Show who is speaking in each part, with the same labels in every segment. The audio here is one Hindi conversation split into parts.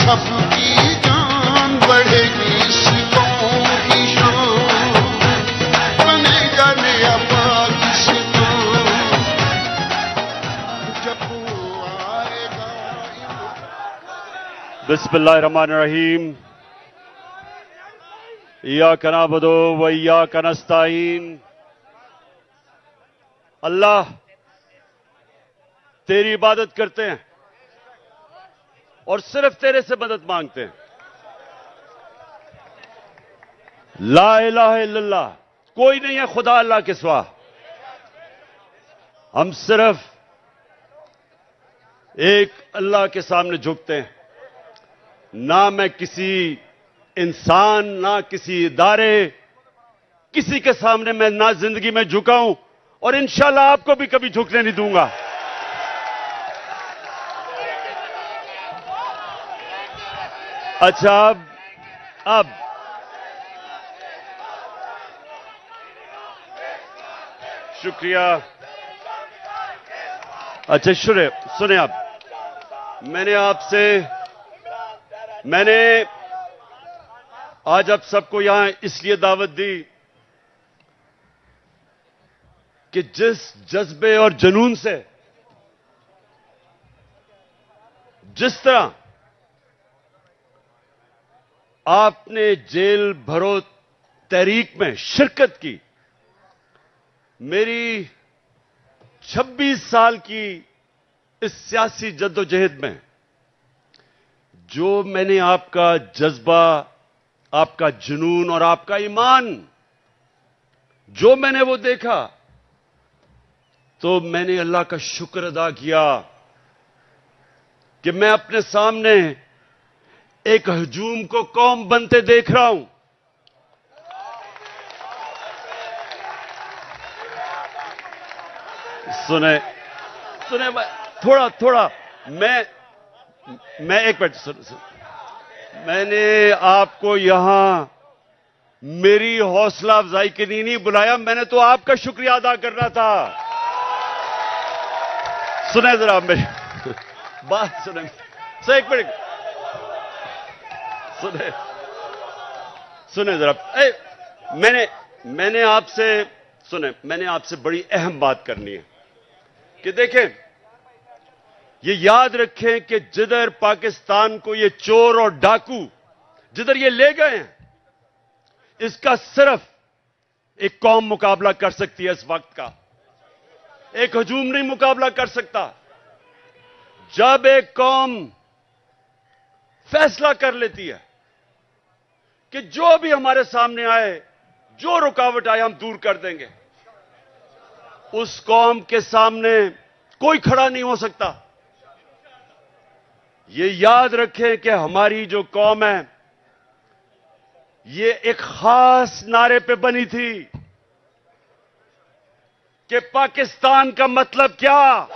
Speaker 1: सबकी जान बढ़ेगी, सिखों की शान बनेगा नया पाकिस्तान जब वो आएगा।
Speaker 2: बिस्मिल्लाहिर्रहमानिर्रहीम। इय्याका नअबुदु व इय्याका नस्तईन। अल्लाह, तेरी इबादत करते हैं और सिर्फ तेरे से मदद मांगते हैं। ला इलाहा इल्लल्लाह, कोई नहीं है खुदा अल्लाह के सिवा। हम सिर्फ एक अल्लाह के सामने झुकते हैं। ना मैं किसी इंसान, ना किसी इदारे, किसी के सामने मैं ना जिंदगी में झुका हूं और इंशाल्लाह आपको भी कभी झुकने नहीं दूंगा। अच्छा, अब शुक्रिया। अच्छा सुने आप, मैंने आज आप सबको यहां इसलिए दावत दी कि जिस जज्बे और जुनून से, जिस तरह आपने जेल भरो तहरीक में शिरकत की, मेरी 26 साल की इस सियासी जद्दोजहद में जो मैंने आपका जज्बा, आपका जुनून और आपका ईमान जो मैंने वो देखा, तो मैंने अल्लाह का शुक्र अदा किया कि मैं अपने सामने एक हजूम को कौम बनते देख रहा हूं। सुने थोड़ा मैं एक मिनट सुन। मैंने आपको यहां मेरी हौसला अफजाई के लिए नहीं बुलाया, मैंने तो आपका शुक्रिया अदा करना था। सुने जरा मेरी बात, सुने एक मिनट, सुने जरा। मैंने आपसे बड़ी अहम बात करनी है कि देखें, ये याद रखें कि जिधर पाकिस्तान को ये चोर और डाकू जिधर ये ले गए हैं, इसका सिर्फ एक कौम मुकाबला कर सकती है। इस वक्त का एक हजूम नहीं मुकाबला कर सकता। जब एक कौम फैसला कर लेती है कि जो भी हमारे सामने आए, जो रुकावट आए, हम दूर कर देंगे, उस कौम के सामने कोई खड़ा नहीं हो सकता। ये याद रखें कि हमारी जो कौम है, ये एक खास नारे पे बनी थी कि पाकिस्तान का मतलब क्या,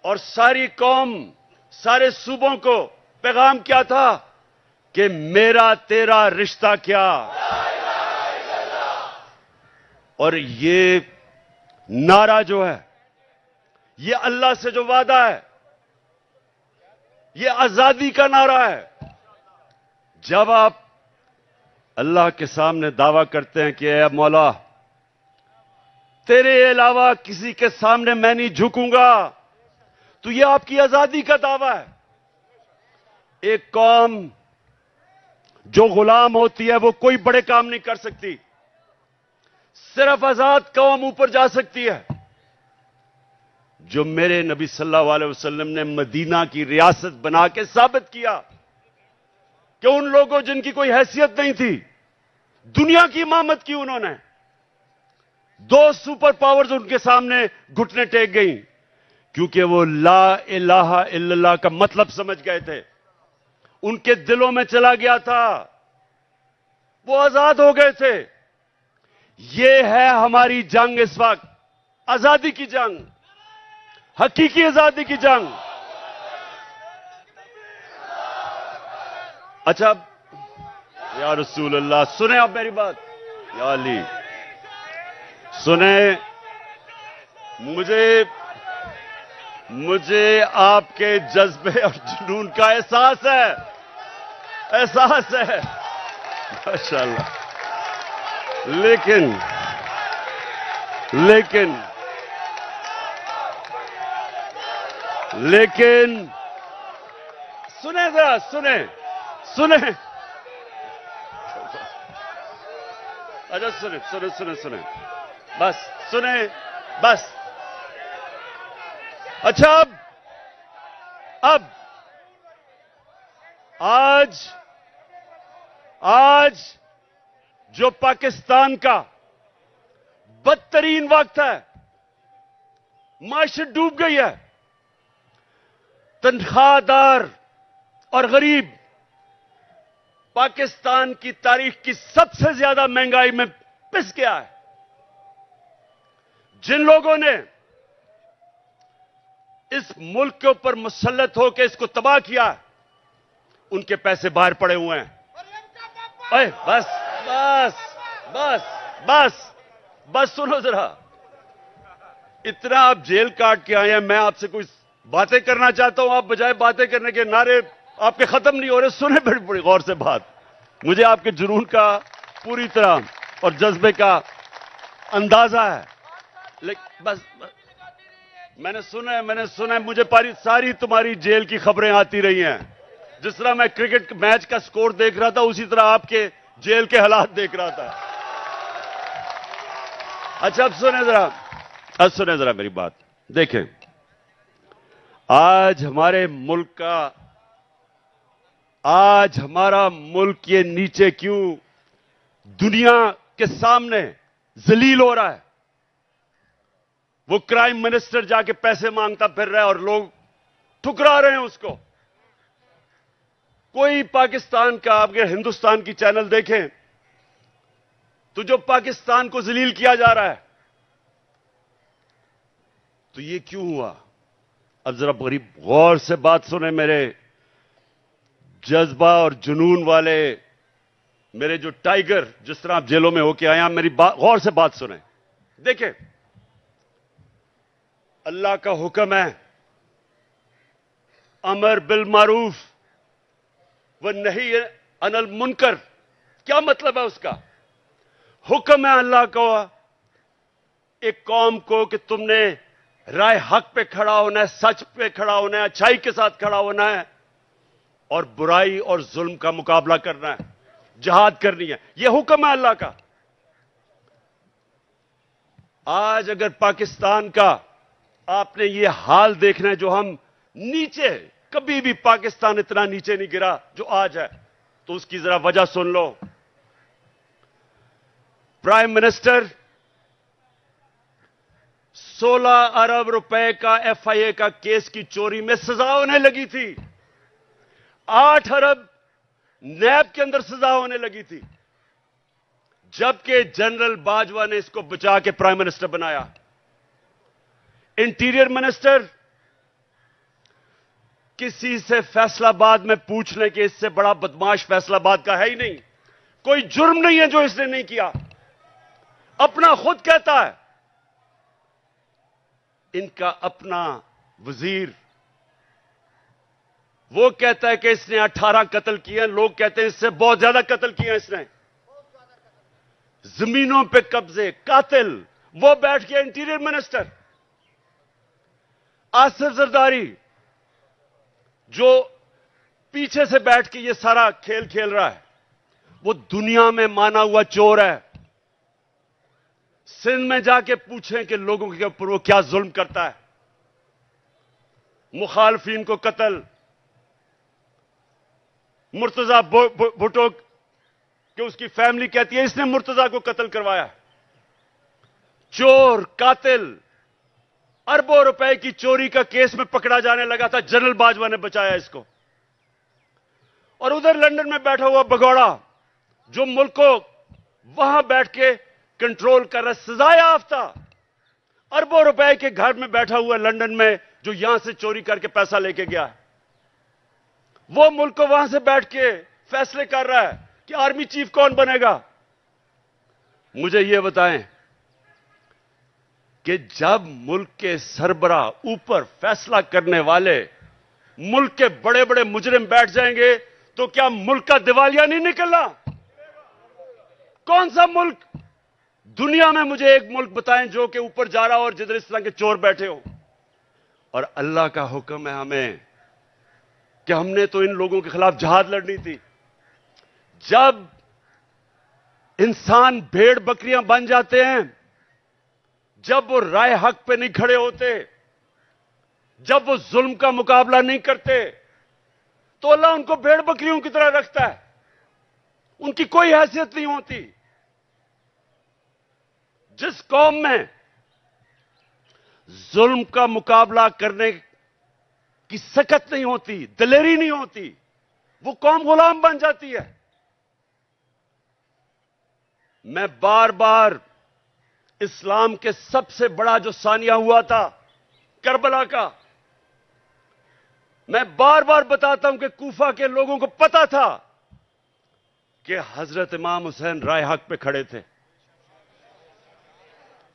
Speaker 2: और सारी कौम, सारे सूबों को पैगाम क्या था कि मेरा तेरा रिश्ता क्या। और ये नारा जो है, ये अल्लाह से जो वादा है, ये आजादी का नारा है। जब आप अल्लाह के सामने दावा करते हैं कि ऐ मौला, तेरे अलावा किसी के सामने मैं नहीं झुकूंगा, तो ये आपकी आजादी का दावा है। एक कौम जो गुलाम होती है वो कोई बड़े काम नहीं कर सकती, सिर्फ आजाद कौम ऊपर जा सकती है। जो मेरे नबी सल्लल्लाहु अलैहि वसल्लम ने मदीना की रियासत बना के साबित किया कि उन लोगों जिनकी कोई हैसियत नहीं थी, दुनिया की इमामत की उन्होंने। 2 सुपर पावर्स उनके सामने घुटने टेक गई, क्योंकि वो ला इलाहा इल्लल्लाह का मतलब समझ गए थे, उनके दिलों में चला गया था, वो आजाद हो गए थे। ये है हमारी जंग इस वक्त, आजादी की जंग, हकीकी आजादी की जंग। अच्छा या रसूल अल्लाह, सुने आप मेरी बात, या अली सुने। मुझे आपके जज्बे और जुनून का एहसास है, एहसास है माशाल्लाह। लेकिन सुने जरा, सुने। अच्छा सुने बस सुने बस। अच्छा अब आज जो पाकिस्तान का बदतरीन वक्त है, माशरत डूब गई है, तनख्वाहदार और गरीब पाकिस्तान की तारीख की सबसे ज्यादा महंगाई में पिस गया है। जिन लोगों ने इस मुल्क के ऊपर मुसल्लत होकर इसको तबाह किया, उनके पैसे बाहर पड़े हुए हैं। अरे बस सुनो जरा। इतना आप जेल काट के आए हैं, मैं आपसे कुछ बातें करना चाहता हूं, आप बजाय बातें करने के नारे आपके खत्म नहीं हो रहे। सुने बड़ी गौर से बात। मुझे आपके जुनून का पूरी तरह और जज्बे का अंदाजा है, लेकिन बस मैंने सुना है मुझे सारी तुम्हारी जेल की खबरें आती रही हैं। जिस तरह मैं क्रिकेट मैच का स्कोर देख रहा था, उसी तरह आपके जेल के हालात देख रहा था। अच्छा अब सुने जरा मेरी बात। देखें, आज हमारा मुल्क ये नीचे क्यों दुनिया के सामने जलील हो रहा है। वो क्राइम मिनिस्टर जाके पैसे मांगता फिर रहा है और लोग ठुकरा रहे हैं उसको। कोई पाकिस्तान का, आप अगर हिंदुस्तान की चैनल देखें तो जो पाकिस्तान को जलील किया जा रहा है, तो ये क्यों हुआ? अब जरा बड़ी गौर से बात सुने मेरे जज्बा और जुनून वाले, मेरे जो टाइगर, जिस तरह आप जेलों में होके आए हैं, मेरी गौर से बात सुने। देखें, अल्लाह का हुक्म है अमर बिल मारूफ व नही अनिल मुनकर। क्या मतलब है उसका? हुक्म है अल्लाह को एक कौम को कि तुमने राय हक पे खड़ा होना है, सच पे खड़ा होना है, अच्छाई के साथ खड़ा होना है और बुराई और जुल्म का मुकाबला करना है, जिहाद करनी है। यह हुक्म है अल्लाह का। आज अगर पाकिस्तान का आपने ये हाल देखना है, जो हम नीचे, कभी भी पाकिस्तान इतना नीचे नहीं गिरा जो आज है, तो उसकी जरा वजह सुन लो। प्राइम मिनिस्टर 16 अरब रुपए का एफआईए का केस की चोरी में सजा होने लगी थी। 8 अरब नैब के अंदर सजा होने लगी थी, जबकि जनरल बाजवा ने इसको बचा के प्राइम मिनिस्टर बनाया। इंटीरियर मिनिस्टर किसी से फैसलाबाद में पूछ लें कि इससे बड़ा बदमाश फैसलाबाद का है ही नहीं। कोई जुर्म नहीं है जो इसने नहीं किया, अपना खुद कहता है। इनका अपना वजीर वो कहता है कि इसने 18 कत्ल किए हैं, लोग कहते हैं इससे बहुत ज्यादा कत्ल किए हैं इसने। जमीनों पे कब्जे, कातिल, वो बैठ गया इंटीरियर मिनिस्टर। आसिफ जरदारी जो पीछे से बैठ के ये सारा खेल खेल रहा है, वो दुनिया में माना हुआ चोर है। सिंध में जाके पूछें कि लोगों के ऊपर वो क्या जुल्म करता है, मुखालफिन को कत्ल। मुर्तजा भुट्टो कि उसकी फैमिली कहती है इसने मुर्तजा को कत्ल करवाया। चोर, कातिल, अरबों रुपए की चोरी का केस में पकड़ा जाने लगा था, जनरल बाजवा ने बचाया इसको। और उधर लंदन में बैठा हुआ भगौड़ा जो मुल्क को वहां बैठ के कंट्रोल कर रहा, सजाए याफ्ता, अरबों रुपए के घर में बैठा हुआ लंदन में, जो यहां से चोरी करके पैसा लेके गया है, वो मुल्क को वहां से बैठ के फैसले कर रहा है कि आर्मी चीफ कौन बनेगा। मुझे यह बताएं कि जब मुल्क के सरबरा ऊपर फैसला करने वाले मुल्क के बड़े बड़े मुजरिम बैठ जाएंगे तो क्या मुल्क का दिवालिया नहीं निकलना? कौन सा मुल्क दुनिया में, मुझे एक मुल्क बताएं जो कि ऊपर जा रहा हो और जिधर इस तरह के चोर बैठे हो। और अल्लाह का हुक्म है हमें कि हमने तो इन लोगों के खिलाफ जहाद लड़नी थी। जब इंसान भेड़ बकरियां बन जाते हैं, जब वो राय हक पे नहीं खड़े होते, जब वो जुल्म का मुकाबला नहीं करते, तो अल्लाह उनको भेड़ बकरियों की तरह रखता है, उनकी कोई हैसियत नहीं होती। जिस कौम में जुल्म का मुकाबला करने की सकत नहीं होती, दिलेरी नहीं होती, वो कौम गुलाम बन जाती है। मैं बार बार इस्लाम के सबसे बड़ा जो सानिया हुआ था करबला का, मैं बार बार बताता हूं कि कूफा के लोगों को पता था कि हजरत इमाम हुसैन राय हक पे खड़े थे,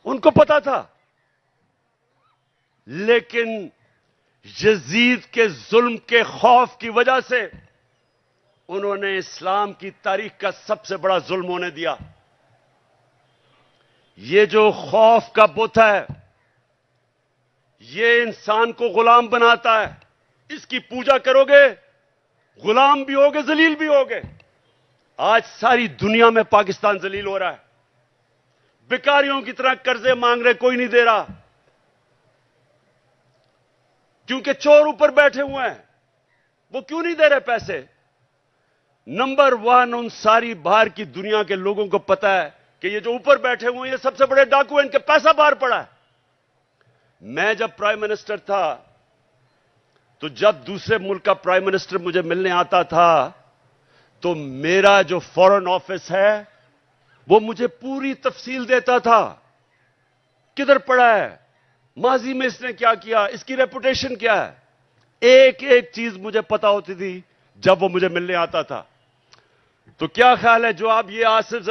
Speaker 2: उनको पता था। लेकिन यजीद के जुल्म के खौफ की वजह से उन्होंने इस्लाम की तारीख का सबसे बड़ा जुल्म होने दिया। ये जो खौफ का बुत है, ये इंसान को गुलाम बनाता है। इसकी पूजा करोगे, गुलाम भी होगे, जलील भी होगे। आज सारी दुनिया में पाकिस्तान जलील हो रहा है, भिखारियों की तरह कर्जे मांग रहे, कोई नहीं दे रहा, क्योंकि चोर ऊपर बैठे हुए हैं। वो क्यों नहीं दे रहे पैसे? नंबर वन, उन सारी बाहर की दुनिया के लोगों को पता है कि ये जो ऊपर बैठे हुए हैं ये सबसे बड़े डाकू हैं, इनके पैसा बाहर पड़ा है। मैं जब प्राइम मिनिस्टर था, तो जब दूसरे मुल्क का प्राइम मिनिस्टर मुझे मिलने आता था, तो मेरा जो फॉरेन ऑफिस है वो मुझे पूरी तफसील देता था, किधर पड़ा है, माजी में इसने क्या किया, इसकी रेपुटेशन क्या है, एक एक चीज मुझे पता होती थी जब वो मुझे मिलने आता था। तो क्या ख्याल है, जो आप ये आसिफ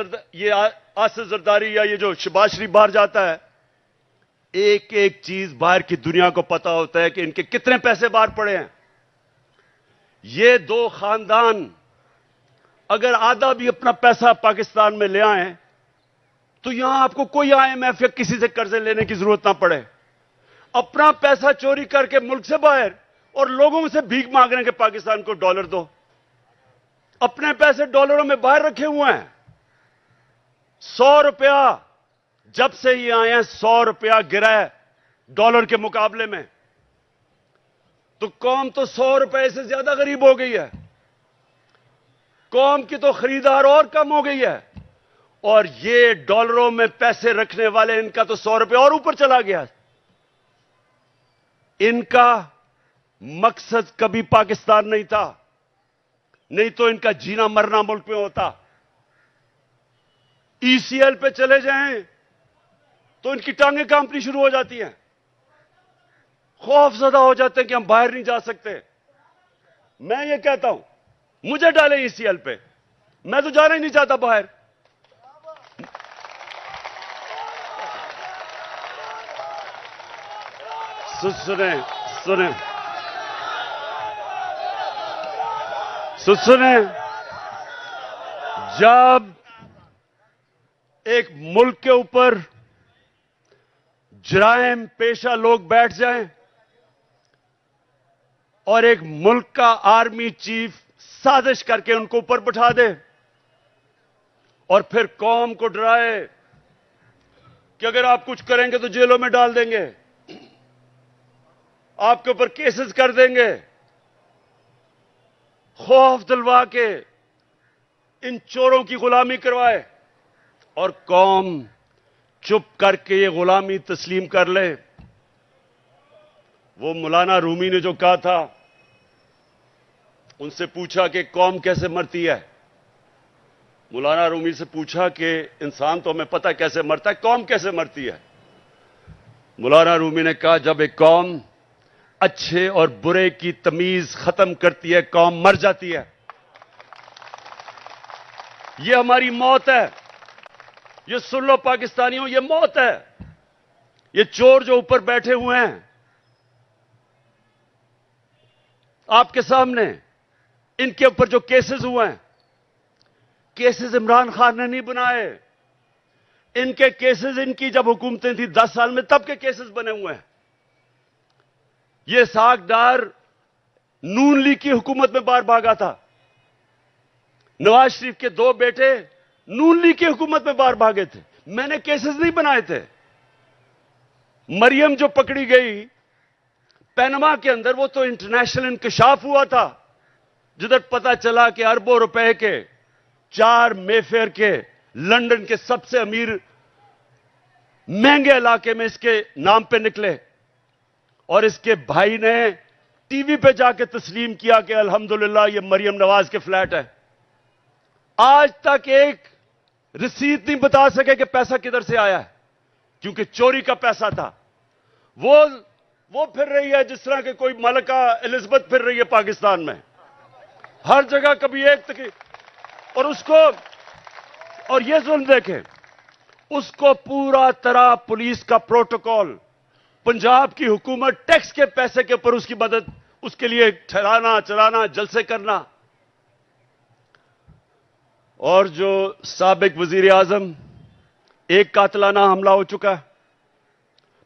Speaker 2: जरदारी या ये जो शहबाज शरीफ बाहर जाता है, एक एक चीज बाहर की दुनिया को पता होता है कि इनके कितने पैसे बाहर पड़े हैं। ये दो खानदान अगर आधा भी अपना पैसा पाकिस्तान में ले आए तो यहां आपको कोई आईएमएफ या किसी से कर्जे लेने की जरूरत ना पड़े। अपना पैसा चोरी करके मुल्क से बाहर और लोगों से भीख मांग रहे हैं कि पाकिस्तान को डॉलर दो। अपने पैसे डॉलरों में बाहर रखे हुए हैं। 100 रुपया जब से ये आए हैं, 100 रुपया गिरा है डॉलर के मुकाबले में, तो कौम तो 100 रुपए से ज्यादा गरीब हो गई है। कौम की तो खरीदार और कम हो गई है, और ये डॉलरों में पैसे रखने वाले, इनका तो 100 रुपये और ऊपर चला गया। इनका मकसद कभी पाकिस्तान नहीं था, नहीं तो इनका जीना मरना मुल्क में होता। ईसीएल पे चले जाएं तो इनकी टांगें कांपनी शुरू हो जाती हैं, खौफजदा हो जाते हैं कि हम बाहर नहीं जा सकते। मैं ये कहता हूं, मुझे डालें ईसीएल पे, मैं तो जाना ही नहीं चाहता बाहर। सुने सुने सुने, जब एक मुल्क के ऊपर जराइम पेशा लोग बैठ जाएं और एक मुल्क का आर्मी चीफ साजिश करके उनको ऊपर बिठा दे और फिर कौम को डराए कि अगर आप कुछ करेंगे तो जेलों में डाल देंगे, आपके ऊपर केसेस कर देंगे, खौफ दिलवा के इन चोरों की गुलामी करवाए और कौम चुप करके ये गुलामी तस्लीम कर ले। वो मौलाना रूमी ने जो कहा था, उनसे पूछा कि कौम कैसे मरती है। मौलाना रूमी से पूछा कि इंसान तो हमें पता कैसे मरता है, कौम कैसे मरती है। मौलाना रूमी ने कहा, जब एक कौम अच्छे और बुरे की तमीज खत्म करती है, कौम मर जाती है। ये हमारी मौत है, ये सुन लो पाकिस्तानियों, ये मौत है। ये चोर जो ऊपर बैठे हुए हैं आपके सामने, इनके ऊपर जो केसेस हुए हैं, केसेस इमरान खान ने नहीं बनाए। इनके केसेस, इनकी जब हुकूमतें थी 10 साल में, तब के केसेस बने हुए हैं। ये सागदार नून लीग की हुकूमत में बाहर भागा था। नवाज शरीफ के 2 बेटे नून लीग की हुकूमत में बाहर भागे थे। मैंने केसेस नहीं बनाए थे। मरियम जो पकड़ी गई पनामा के अंदर, वो तो इंटरनेशनल इंकशाफ हुआ था, जिधर पता चला कि अरबों रुपए के 4 मेफेयर के लंदन के सबसे अमीर महंगे इलाके में इसके नाम पे निकले, और इसके भाई ने टीवी पे जाके तस्लीम किया कि अल्हम्दुलिल्लाह ये मरियम नवाज के फ्लैट है। आज तक एक रसीद नहीं बता सके कि पैसा किधर से आया है, क्योंकि चोरी का पैसा था। वो फिर रही है जिस तरह के कोई मलका एलिजाबेथ फिर रही है पाकिस्तान में, हर जगह कभी एक तक। और ये जुल्म देखें, उसको पूरा तरह पुलिस का प्रोटोकॉल, पंजाब की हुकूमत टैक्स के पैसे के ऊपर उसकी मदद, उसके लिए ठहराना चलाना, जलसे करना। और जो साबिक वजीर आजम, एक कातलाना हमला हो चुका है,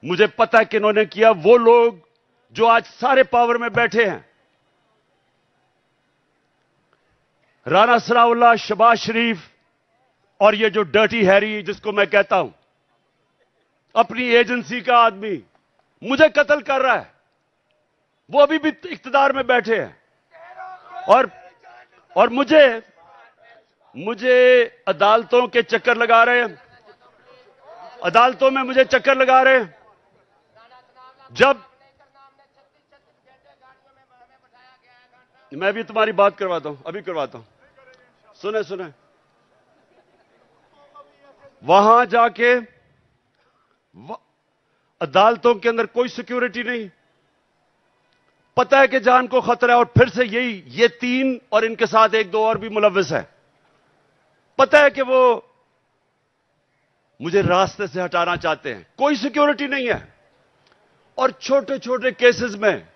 Speaker 2: मुझे पता है कि इन्होंने किया। वो लोग जो आज सारे पावर में बैठे हैं, राना सनाउल्लाह, शहबाज शरीफ, और ये जो डर्टी हैरी जिसको मैं कहता हूं, अपनी एजेंसी का आदमी मुझे कत्ल कर रहा है। वो अभी भी इख्तिदार में बैठे हैं। और मुझे अदालतों के चक्कर लगा रहे हैं, अदालतों में मुझे चक्कर लगा रहे हैं। जब मैं भी तुम्हारी बात करवाता हूं, अभी करवाता हूं, सुने। वहां जाके अदालतों के अंदर कोई सिक्योरिटी नहीं, पता है कि जान को खतरा है। और फिर से ये 3 और इनके साथ 1-2 और भी मुलव्विस है, पता है कि वो मुझे रास्ते से हटाना चाहते हैं। कोई सिक्योरिटी नहीं है। और छोटे छोटे केसेस में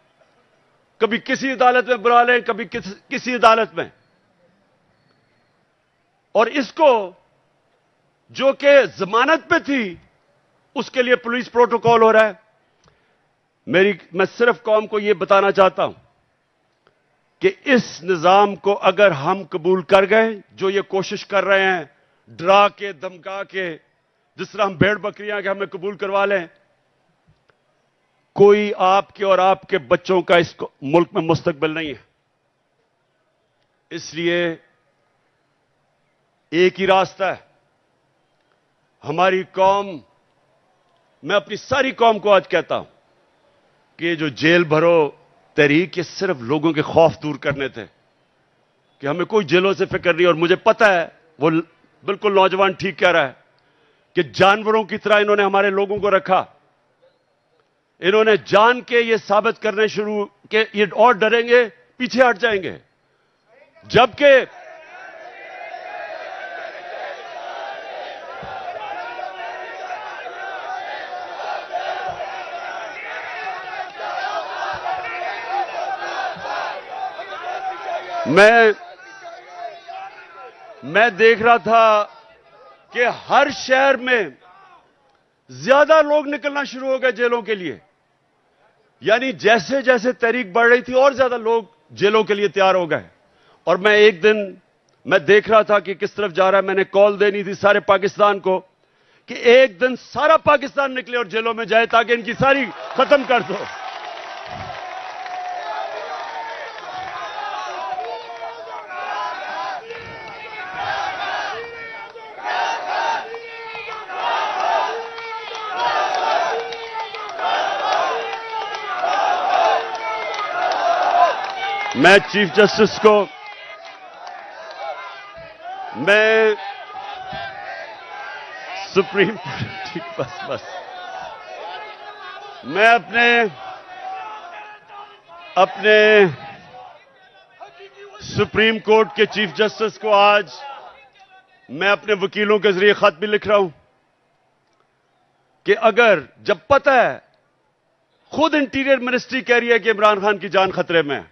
Speaker 2: कभी किसी अदालत में बुला लें, कभी किसी अदालत में। और इसको जो कि जमानत पे थी, उसके लिए पुलिस प्रोटोकॉल हो रहा है। मैं सिर्फ कौम को यह बताना चाहता हूं कि इस निजाम को अगर हम कबूल कर गए, जो ये कोशिश कर रहे हैं डरा के धमका के, जिस तरह हम भेड़ बकरियां के हमें कबूल करवा लें, कोई आपके और आपके बच्चों का इस मुल्क में मुस्तकबिल नहीं है। इसलिए एक ही रास्ता है। हमारी कौम, मैं अपनी सारी कौम को आज कहता हूं कि जो जेल भरो तहरीक, ये सिर्फ लोगों के खौफ दूर करने थे कि हमें कोई जेलों से फिक्र नहीं। और मुझे पता है, वो बिल्कुल नौजवान ठीक कह रहा है कि जानवरों की तरह इन्होंने हमारे लोगों को रखा। इन्होंने जान के ये साबित करने शुरू कि ये और डरेंगे, पीछे हट जाएंगे। जबकि मैं देख रहा था कि हर शहर में ज्यादा लोग निकलना शुरू हो गए जेलों के लिए। यानी जैसे जैसे तहरीक बढ़ रही थी, और ज्यादा लोग जेलों के लिए तैयार हो गए। और मैं एक दिन देख रहा था कि किस तरफ जा रहा है। मैंने कॉल देनी थी सारे पाकिस्तान को कि एक दिन सारा पाकिस्तान निकले और जेलों में जाए, ताकि इनकी सारी खत्म कर दो। मैं चीफ जस्टिस को, मैं सुप्रीम, ठीक, बस मैं अपने सुप्रीम कोर्ट के चीफ जस्टिस को आज मैं अपने वकीलों के जरिए खत भी लिख रहा हूं कि अगर जब पता है, खुद इंटीरियर मिनिस्ट्री कह रही है कि इमरान खान की जान खतरे में है,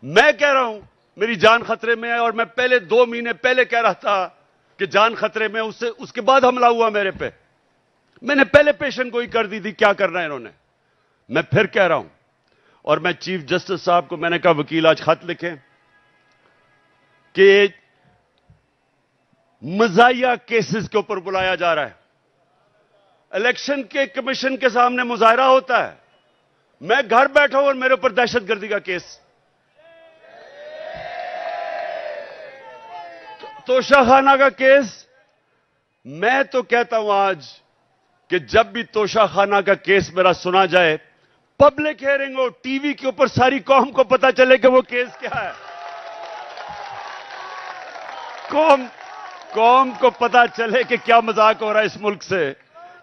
Speaker 2: मैं कह रहा हूं मेरी जान खतरे में है, और मैं पहले 2 महीने पहले कह रहा था कि जान खतरे में, उसके बाद हमला हुआ मेरे पे। मैंने पहले पेशन गोई कर दी थी क्या करना है इन्होंने। मैं फिर कह रहा हूं, और मैं चीफ जस्टिस साहब को मैंने कहा वकील आज खत लिखें कि मजाया केसेस के ऊपर बुलाया जा रहा है। इलेक्शन के कमीशन के सामने मुजाहरा होता है, मैं घर बैठा हूं और मेरे ऊपर दहशतगर्दी का केस। तोशाखाना का केस, मैं तो कहता हूं आज कि जब भी तोशाखाना का केस मेरा सुना जाए, पब्लिक हियरिंग हो, टीवी के ऊपर सारी कौम को पता चले कि वो केस क्या है। कौम को पता चले कि क्या मजाक हो रहा है इस मुल्क से,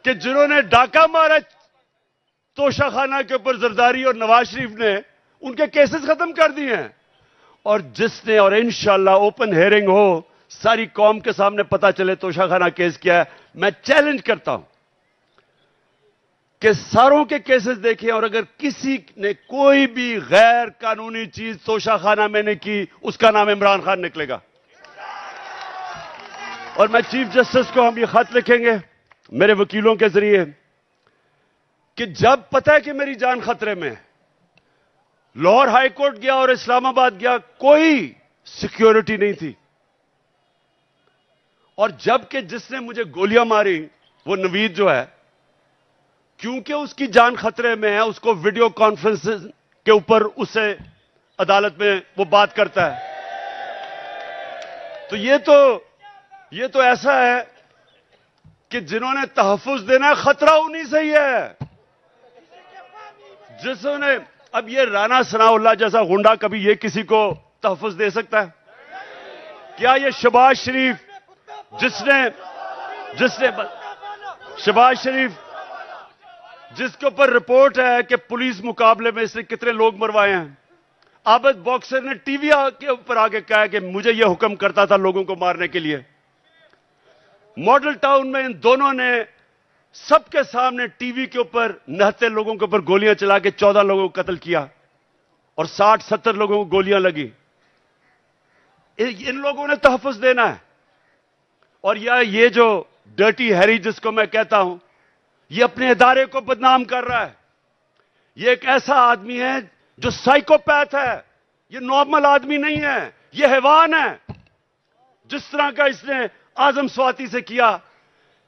Speaker 2: कि जिन्होंने डाका मारा तोशाखाना के ऊपर जरदारी और नवाज शरीफ ने, उनके केसेस खत्म कर दिए हैं। और जिसने, और इंशाल्लाह ओपन हियरिंग हो, सारी कौम के सामने पता चले तोशाखाना केस क्या है। मैं चैलेंज करता हूं कि सारों के केसेस देखें, और अगर किसी ने कोई भी गैर कानूनी चीज तोशाखाना में ने की, उसका नाम इमरान खान निकलेगा। और मैं चीफ जस्टिस को हम ये खत लिखेंगे मेरे वकीलों के जरिए कि जब पता है कि मेरी जान खतरे में है, लाहौर हाई कोर्ट गया और इस्लामाबाद गया, कोई सिक्योरिटी नहीं थी, और जबकि जिसने मुझे गोलियां मारी वो नवीद जो है, क्योंकि उसकी जान खतरे में है, उसको वीडियो कॉन्फ्रेंस के ऊपर उसे अदालत में वो बात करता है। तो ये तो ऐसा है कि जिन्होंने तहफ्फुज देना है, खतरा उन्हीं से ही है जिन्होंने। अब ये राना सनाउल्लाह जैसा गुंडा कभी ये किसी को तहफ्फुज दे सकता है क्या? ये शहबाज शरीफ जिसने शहबाज शरीफ जिसके ऊपर रिपोर्ट है कि पुलिस मुकाबले में इसने कितने लोग मरवाए हैं, आबिद बॉक्सर ने टीवी के ऊपर आके कहा कि मुझे यह हुक्म करता था लोगों को मारने के लिए। मॉडल टाउन में इन दोनों ने सबके सामने टीवी के ऊपर नहते लोगों के ऊपर गोलियां चला के 14 लोगों को कत्ल किया और 60-70 लोगों को गोलियां लगी। इन लोगों ने तहफ्फुज देना है। और ये जो डर्टी हैरी जिसको मैं कहता हूं, ये अपने इदारे को बदनाम कर रहा है। ये एक ऐसा आदमी है जो साइकोपैथ है, ये नॉर्मल आदमी नहीं है, ये हैवान है। जिस तरह का इसने आजम स्वाति से किया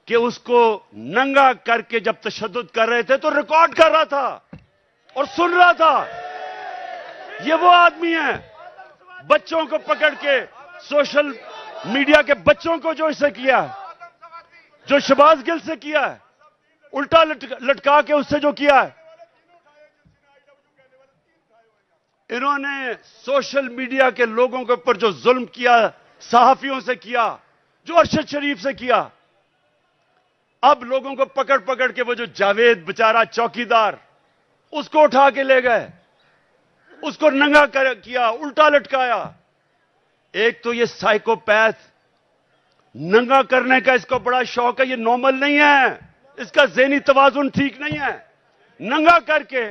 Speaker 2: कि उसको नंगा करके जब तशद्दुद कर रहे थे तो रिकॉर्ड कर रहा था और सुन रहा था। ये वो आदमी है, बच्चों को पकड़ के, सोशल मीडिया के बच्चों को जो इससे किया, जो शहबाज गिल से किया है, उल्टा लटका के उससे जो किया है, इन्होंने सोशल मीडिया के लोगों के ऊपर जो जुल्म किया, सहाफियों से किया, जो अरशद शरीफ से किया। अब लोगों को पकड़ पकड़ के वो जो जावेद बेचारा चौकीदार, उसको उठा के ले गए, उसको नंगा किया, उल्टा लटकाया। एक तो ये साइकोपैथ नंगा करने का इसको बड़ा शौक है, ये नॉर्मल नहीं है, इसका ज़हनी तवाजुन ठीक नहीं है। नंगा करके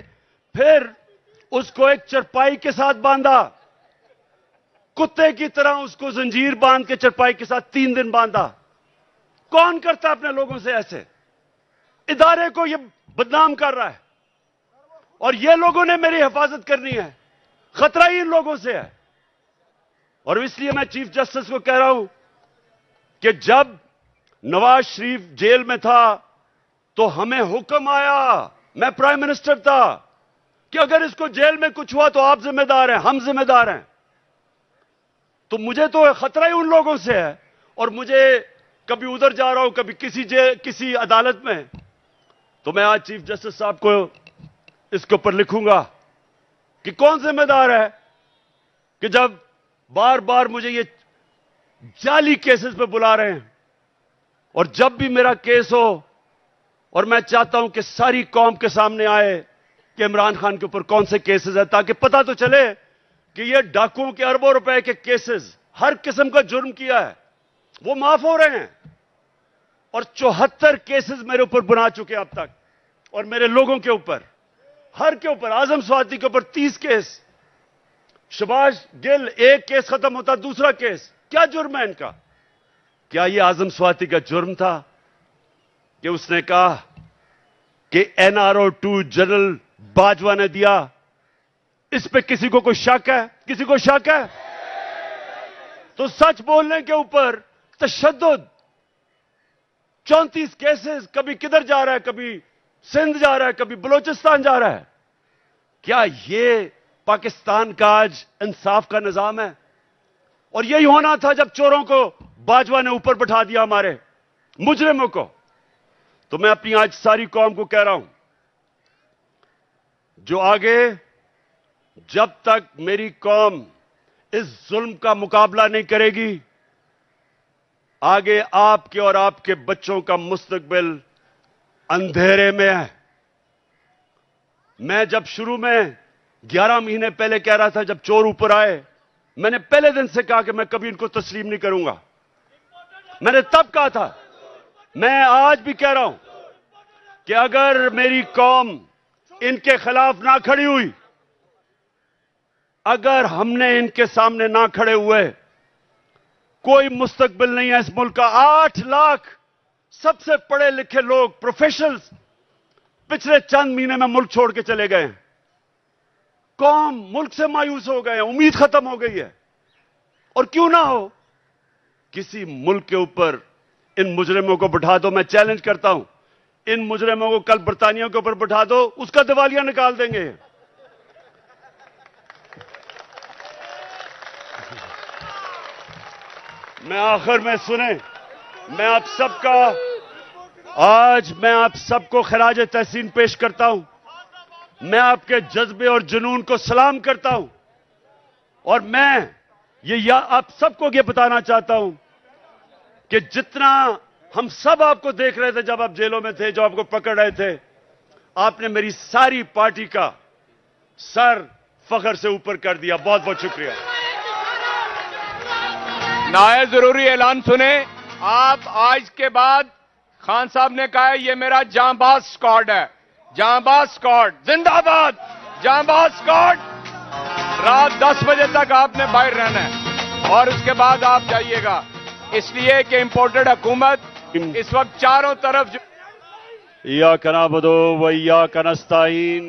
Speaker 2: फिर उसको एक चरपाई के साथ बांधा, कुत्ते की तरह उसको जंजीर बांध के चरपाई के साथ 3 दिन बांधा। कौन करता अपने लोगों से ऐसे? इदारे को ये बदनाम कर रहा है और ये लोगों ने मेरी हिफाजत करनी है। खतरा ही इन लोगों से है। और इसलिए मैं चीफ जस्टिस को कह रहा हूं कि जब नवाज शरीफ जेल में था तो हमें हुक्म आया, मैं प्राइम मिनिस्टर था, कि अगर इसको जेल में कुछ हुआ तो आप जिम्मेदार हैं, हम जिम्मेदार हैं। तो मुझे तो खतरा ही उन लोगों से है। और मुझे कभी उधर जा रहा हूं, कभी किसी अदालत में, तो मैं आज चीफ जस्टिस साहब को इसके ऊपर लिखूंगा कि कौन जिम्मेदार है कि जब बार बार मुझे ये जाली केसेस पे बुला रहे हैं। और जब भी मेरा केस हो, और मैं चाहता हूं कि सारी कौम के सामने आए कि इमरान खान के ऊपर कौन से केसेस हैं, ताकि पता तो चले कि ये डाकुओं के अरबों रुपए के केसेस, हर किस्म का जुर्म किया है, वो माफ हो रहे हैं। और 74 केसेस मेरे ऊपर बना चुके हैं अब तक, और मेरे लोगों के ऊपर, हर के ऊपर, आजम स्वाति के ऊपर 30 केस, शबाज गिल एक केस खत्म होता दूसरा केस। क्या जुर्म है इनका? क्या यह आजम स्वाति का जुर्म था कि उसने कहा कि NRO 2 जनरल बाजवा ने दिया? इस पे किसी को कोई शक है? किसी को शक है? तो सच बोलने के ऊपर तशद्दुद, 34 केसेस, कभी किधर जा रहा है, कभी सिंध जा रहा है, कभी बलोचिस्तान जा रहा है। क्या ये पाकिस्तान का आज इंसाफ का निजाम है? और यही होना था जब चोरों को बाजवा ने ऊपर बैठा दिया, हमारे मुजरिमों को। तो मैं अपनी आज सारी कौम को कह रहा हूं, जो आगे, जब तक मेरी कौम इस जुल्म का मुकाबला नहीं करेगी, आगे आपके और आपके बच्चों का मुस्तकबिल अंधेरे में है। मैं जब शुरू में 11 महीने पहले कह रहा था, जब चोर ऊपर आए, मैंने पहले दिन से कहा कि मैं कभी इनको तस्लीम नहीं करूंगा। मैंने तब कहा था, मैं आज भी कह रहा हूं कि अगर मेरी कौम इनके खिलाफ ना खड़ी हुई, अगर हमने इनके सामने ना खड़े हुए, कोई मुस्तकबिल नहीं है इस मुल्क का। 8 लाख सबसे पढ़े लिखे लोग, प्रोफेशनल्स, पिछले चंद महीने में मुल्क छोड़ के चले गए हैं। कौम मुल्क से मायूस हो गए हैं, उम्मीद खत्म हो गई है। और क्यों ना हो, किसी मुल्क के ऊपर इन मुजरिमों को बिठा दो। मैं चैलेंज करता हूं, इन मुजरिमों को कल बरतानिया के ऊपर बिठा दो, उसका दिवालिया निकाल देंगे। मैं आखिर में सुने, मैं आप सबको खराज तहसीन पेश करता हूं। मैं आपके जज्बे और जुनून को सलाम करता हूं, और मैं आप सबको ये बताना चाहता हूं कि जितना हम सब आपको देख रहे थे जब आप जेलों में थे, जो आपको पकड़ रहे थे, आपने मेरी सारी पार्टी का सर फख्र से ऊपर कर दिया। बहुत बहुत शुक्रिया।
Speaker 3: नायब जरूरी ऐलान सुने। आप आज के बाद, खान साहब ने कहा है ये मेरा जांबाज स्क्वाड है, जांबाज स्क्वाड जिंदाबाद, जांबाज स्क्वाड। रात 10 बजे तक आपने बाहर रहना है और उसके बाद आप जाइएगा, इसलिए कि इंपोर्टेड हुकूमत इस वक्त चारों तरफ
Speaker 2: इय्याका नअबुदु व इय्याका नस्तईन